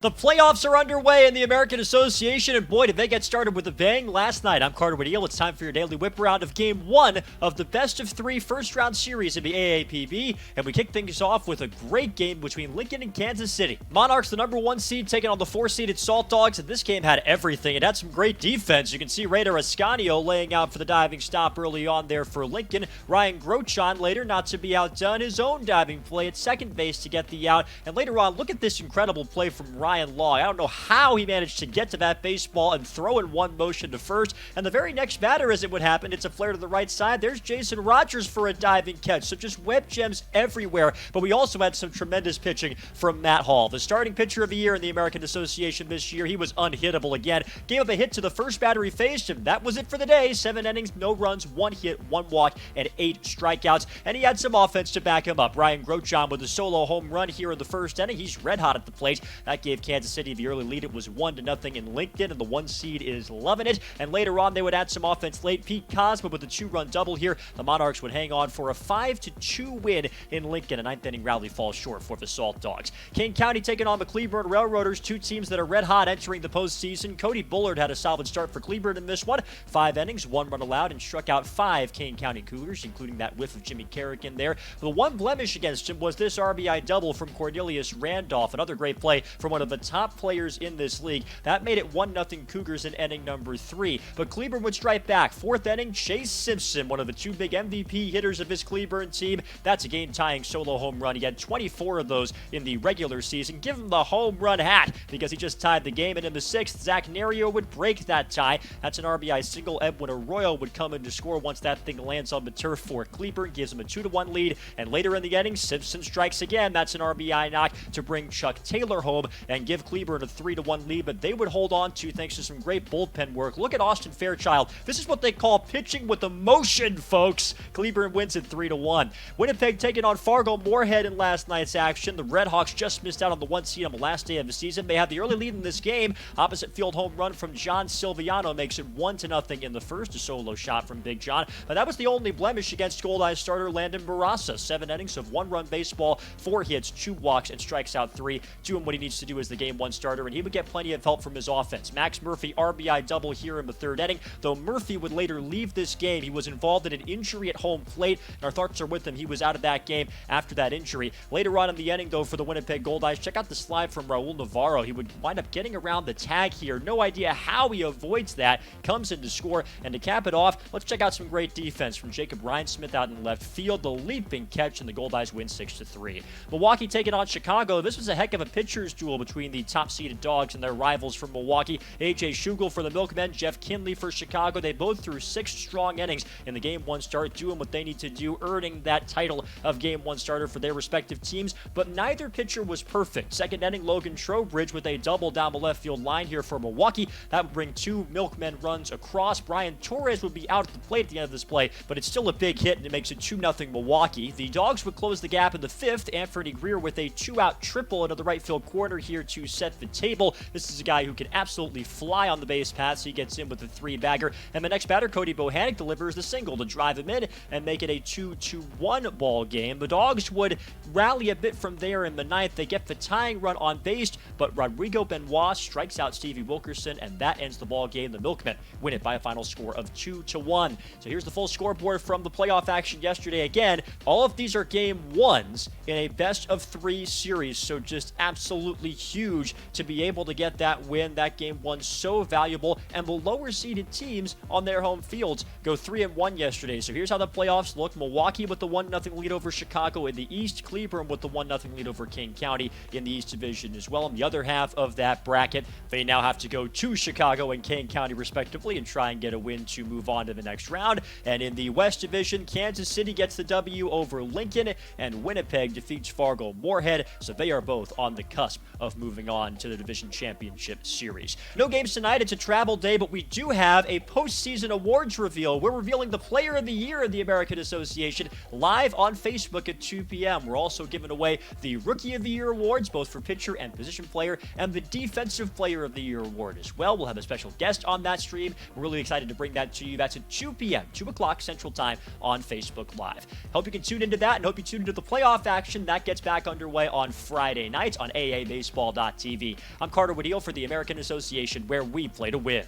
The playoffs are underway in the American Association, and boy, did they get started with a bang last night. I'm Carter Woodiel. It's time for your daily Whiparound of Game 1 of the best-of-3 first-round series in the AAPB, and we kick things off with a great game between Lincoln and Kansas City. Monarchs, the number 1 seed, taking on the 4-seeded Saltdogs, and this game had everything. It had some great defense. You can see Raider Ascanio laying out for the diving stop early on there for Lincoln. Ryan Grochon later, not to be outdone, his own diving play at second base to get the out, and later on, look at this incredible play from Ryan Law. I don't know how he managed to get to that baseball and throw in one motion to first. And the very next batter, as it would happen, it's a flare to the right side. There's Jason Rogers for a diving catch. So just web gems everywhere. But we also had some tremendous pitching from Matt Hall, the starting pitcher of the year in the American Association this year. He was unhittable again. Gave up a hit to the first batter he faced, and that was it for the day. 7 innings, no runs, 1 hit, 1 walk, and 8 strikeouts. And he had some offense to back him up. Ryan Grochon with a solo home run here in the first inning. He's red hot at the plate. That gave Kansas City the early lead. It was 1-0 in Lincoln, and the 1 seed is loving it. And later on, they would add some offense late. Pete Cosma with a 2-run double here. The Monarchs would hang on for a 5-2 win in Lincoln. A 9th inning rally falls short for the Saltdogs. Kane County taking on the Cleburne Railroaders, 2 teams that are red hot entering the postseason. Cody Bullard had a solid start for Cleburne in this one. 5 innings, 1 run allowed, and struck out 5 Kane County Cougars, including that whiff of Jimmy Carrick in there. The one blemish against him was this RBI double from Cornelius Randolph. Another great play from one of the top players in this league. That made it 1-0 Cougars in inning number 3. But Cleburne would strike back. 4th inning, Chase Simpson, one of the 2 big MVP hitters of his Cleburne team. That's a game-tying solo home run. He had 24 of those in the regular season. Give him the home run hat because he just tied the game. And in the 6th, Zach Nerio would break that tie. That's an RBI single. Edwin Arroyo would come in to score once that thing lands on the turf for Cleburne. Gives him a 2-1 lead. And later in the inning, Simpson strikes again. That's an RBI knock to bring Chuck Taylor home and give Cleburne a 3-1 lead, but they would hold on to thanks to some great bullpen work. Look at Austin Fairchild. This is what they call pitching with emotion, folks. Cleburne wins it 3-1. Winnipeg taking on Fargo-Moorhead in last night's action. The RedHawks just missed out on the 1 seed on the last day of the season. They had the early lead in this game. Opposite field home run from John Silviano makes it 1-0 in the first. A solo shot from Big John. But that was the only blemish against Goldeyes starter Landon Barraza. 7 innings of 1-run baseball, 4 hits, 2 walks, and strikes out 3. Doing what he needs to do as the Game 1 starter, and he would get plenty of help from his offense. Max Murphy RBI double here in the 3rd inning, though Murphy would later leave this game. He was involved in an injury at home plate, and our thoughts are with him. He was out of that game after that injury. Later on in the inning, though, for the Winnipeg Goldeyes, check out the slide from Raul Navarro. He would wind up getting around the tag here. No idea how he avoids that. Comes in to score, and to cap it off, let's check out some great defense from Jacob Ryan-Smith out in left field. The leaping catch, and the Goldeyes win 6-3. Milwaukee taking on Chicago. This was a heck of a pitcher's duel between the top-seeded Dogs and their rivals from Milwaukee. A.J. Schugel for the Milkmen, Jeff Kinley for Chicago. They both threw 6 strong innings in the Game 1 start, doing what they need to do, earning that title of Game 1 starter for their respective teams, but neither pitcher was perfect. 2nd inning, Logan Trowbridge with a double down the left field line here for Milwaukee. That would bring 2 Milkmen runs across. Brian Torres would be out at the plate at the end of this play, but it's still a big hit, and it makes it 2-0 Milwaukee. The Dogs would close the gap in the 5th. Anthony Greer with a 2-out triple into the right field corner here to set the table. This is a guy who can absolutely fly on the base path, so he gets in with a 3-bagger. And the next batter, Cody Bohannon, delivers the single to drive him in and make it a 2-1 ball game. The Dogs would rally a bit from there in the 9th. They get the tying run on base, but Rodrigo Benoit strikes out Stevie Wilkerson, and that ends the ball game. The Milkmen win it by a final score of 2-1. So here's the full scoreboard from the playoff action yesterday. Again, all of these are Game 1s in a best-of-3 series, so just absolutely huge to be able to get that win. That Game 1 so valuable, and the lower-seeded teams on their home fields go 3-1 yesterday. So here's how the playoffs look. Milwaukee with the 1-0 lead over Chicago in the East. Cleburne with the 1-0 lead over King County in the East Division as well. In the other half of that bracket, they now have to go to Chicago and King County respectively and try and get a win to move on to the next round. And in the West Division, Kansas City gets the W over Lincoln, and Winnipeg defeats Fargo-Moorhead, so they are both on the cusp of moving on to the Division Championship Series. No games tonight. It's a travel day, but we do have a postseason awards reveal. We're revealing the Player of the Year of the American Association live on Facebook at 2 p.m. We're also giving away the Rookie of the Year awards, both for pitcher and position player, and the Defensive Player of the Year award as well. We'll have a special guest on that stream. We're really excited to bring that to you. That's at 2 p.m., 2 o'clock Central Time on Facebook Live. Hope you can tune into that, and hope you tune into the playoff action. That gets back underway on Friday night on AA Baseball football.tv. I'm Carter Woodiel for the American Association, where we play to win.